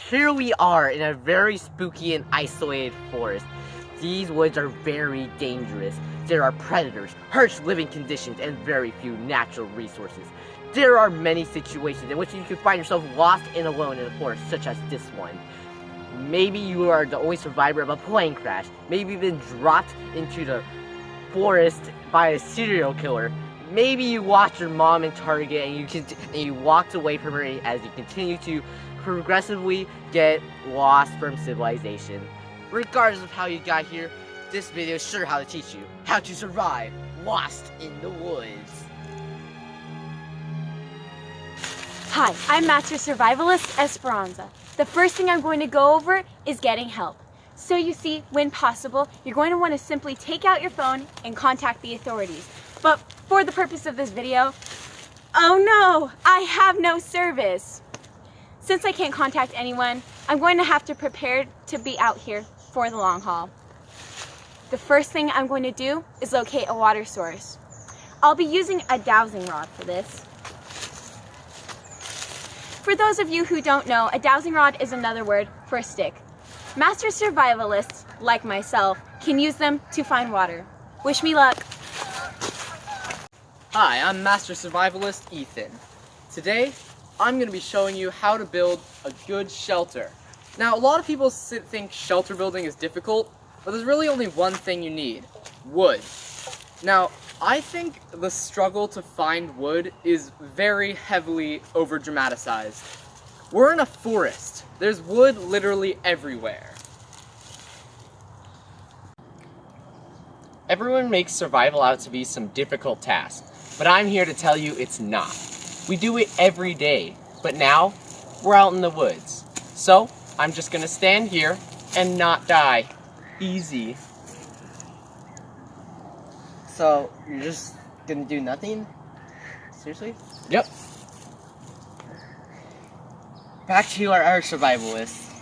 here we are in a very spooky and isolated forest. These woods are very dangerous. There are predators, harsh living conditions, and very few natural resources. There are many situations in which you can find yourself lost and alone in a forest, such as this one. Maybe you are the only survivor of a plane crash. Maybe you've been dropped into the forest by a serial killer. Maybe you watched your mom in Target and you walked away from her as you continue to progressively get lost from civilization. Regardless of how you got here, this video is sure how to teach you how to survive lost in the woods. Hi, I'm Master Survivalist Esperanza. The first thing I'm going to go over is getting help. So you see, when possible, you're going to want to simply take out your phone and contact the authorities. But for the purpose of this video, oh no, I have no service. Since I can't contact anyone, I'm going to have to prepare to be out here for the long haul. The first thing I'm going to do is locate a water source. I'll be using a dowsing rod for this. For those of you who don't know, a dowsing rod is another word for a stick. Master survivalists, like myself, can use them to find water. Wish me luck. Hi, I'm Master Survivalist Ethan. Today, I'm going to be showing you how to build a good shelter. Now, a lot of people think shelter building is difficult, but there's really only one thing you need: wood. Now, I think the struggle to find wood is very heavily over-dramatized. We're in a forest. There's wood literally everywhere. Everyone makes survival out to be some difficult task, but I'm here to tell you it's not. We do it every day, but now we're out in the woods. So I'm just gonna stand here and not die. Easy. So you're just gonna do nothing? Seriously? Yep. Back to our survivalists.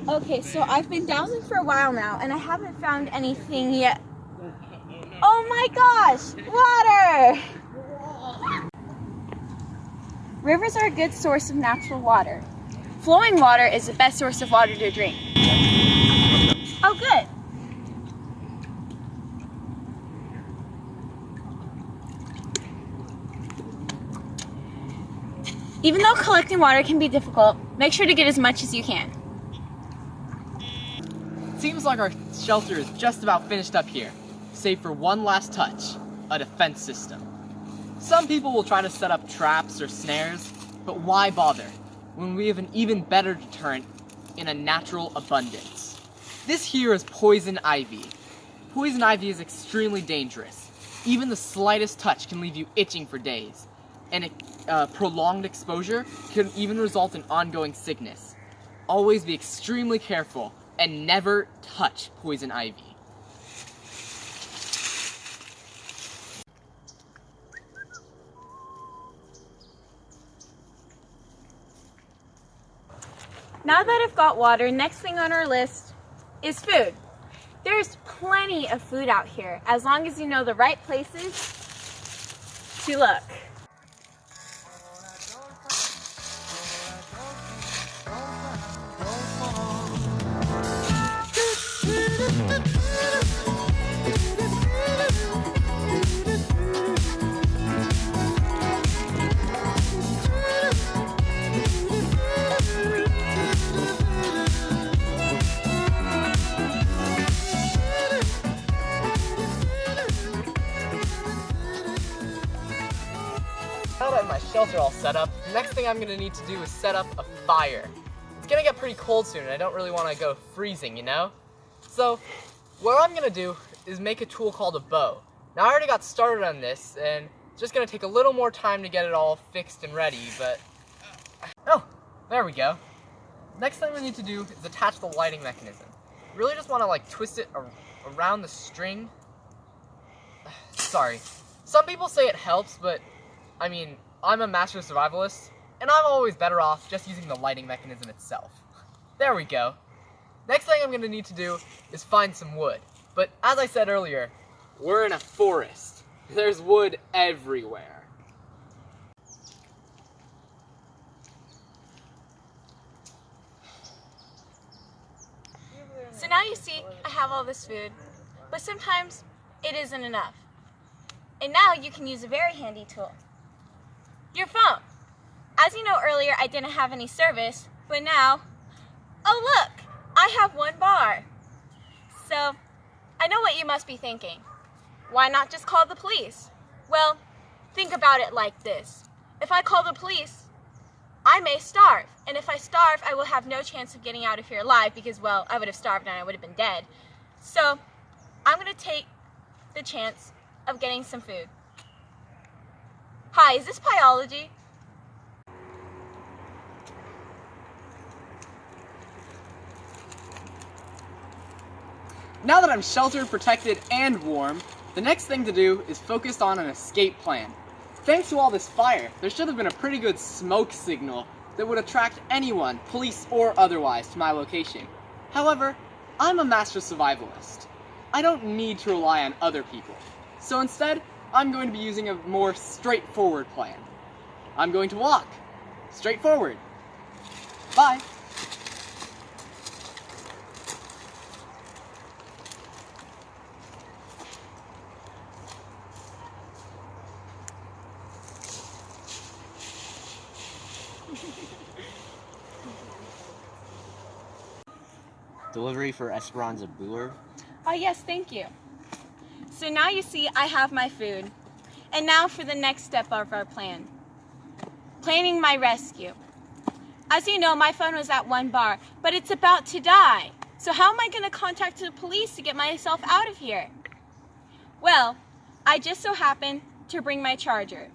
Okay, so I've been dowsing for a while now and I haven't found anything yet. Oh my gosh, water! Rivers are a good source of natural water. Flowing water is the best source of water to drink. Oh, good. Even though collecting water can be difficult, make sure to get as much as you can. Seems like our shelter is just about finished up here, save for one last touch: a defense system. Some people will try to set up traps or snares, but why bother when we have an even better deterrent in a natural abundance? This here is poison ivy. Poison ivy is extremely dangerous. Even the slightest touch can leave you itching for days, and prolonged exposure can even result in ongoing sickness. Always be extremely careful and never touch poison ivy. Now that I've got water, next thing on our list is food. There's plenty of food out here, as long as you know the right places to look. Now that I have my shelter all set up, the next thing I'm going to need to do is set up a fire. It's going to get pretty cold soon and I don't really want to go freezing, you know? So, what I'm going to do is make a tool called a bow. Now I already got started on this and it's just going to take a little more time to get it all fixed and ready, but... Oh, there we go. Next thing we need to do is attach the lighting mechanism. You really just want to twist it around the string. Sorry. Some people say it helps, but I mean, I'm a master survivalist, and I'm always better off just using the lighting mechanism itself. There we go. Next thing I'm going to need to do is find some wood. But as I said earlier, we're in a forest. There's wood everywhere. see, I have all this food, but sometimes it isn't enough. And now you can use a very handy tool. Your phone. As you know earlier, I didn't have any service, but now, oh look, I have 1 bar. So, I know what you must be thinking. Why not just call the police? Well, think about it like this. If I call the police, I may starve. And if I starve, I will have no chance of getting out of here alive because, well, I would have starved and I would have been dead. So, I'm going to take the chance of getting some food. Hi, is this biology? Now that I'm sheltered, protected, and warm, the next thing to do is focus on an escape plan. Thanks to all this fire, there should have been a pretty good smoke signal that would attract anyone, police or otherwise, to my location. However, I'm a master survivalist. I don't need to rely on other people. So instead, I'm going to be using a more straightforward plan. I'm going to walk. Straightforward. Bye. Delivery for Esperanza Brewer. Oh yes, thank you. So now you see I have my food. And now for the next step of our plan. Planning my rescue. As you know, my phone was at 1 bar, but it's about to die. So how am I going to contact the police to get myself out of here? Well, I just so happen to bring my charger.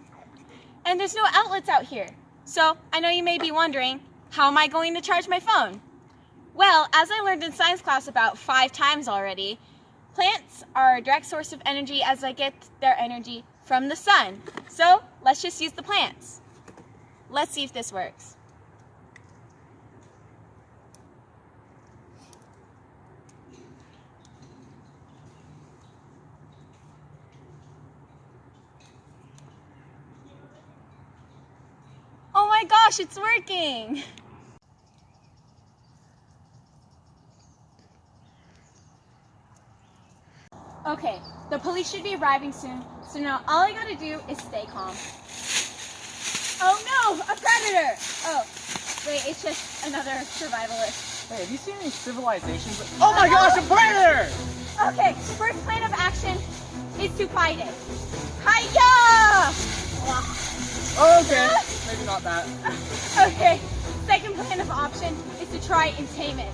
And there's no outlets out here. So I know you may be wondering, how am I going to charge my phone? Well, as I learned in science class about 5 times already, plants are a direct source of energy as I get their energy from the sun. So let's just use the plants. Let's see if this works. Oh my gosh, it's working! Okay, the police should be arriving soon, so now all I gotta do is stay calm. Oh no, a predator! Oh, wait, it's just another survivalist. Hey, have you seen any civilizations? Oh my gosh, a predator! Okay, first plan of action is to fight it. Hi-ya! Okay, maybe not that. Okay, second plan of option is to try and tame it.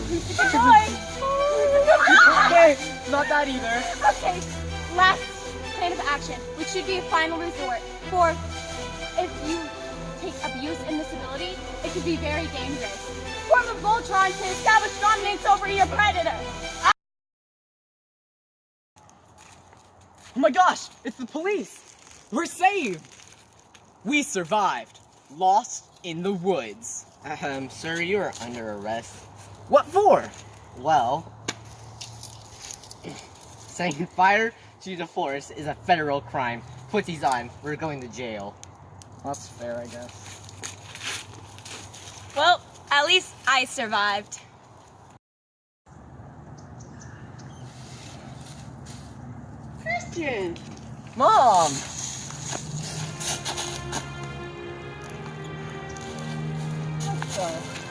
Who's the good boy? Okay, not that either. Okay, last plan of action, which should be a final resort. For if you take abuse in this ability, it could be very dangerous. Form a Voltron to establish dominance over your predator. Oh my gosh, it's the police! We're saved! We survived. Lost in the woods. Sir, you are under arrest. What for? Well, setting fire to the forest is a federal crime. Put these on. We're going to jail. That's fair, I guess. Well, at least I survived. Christian! Mom! What the?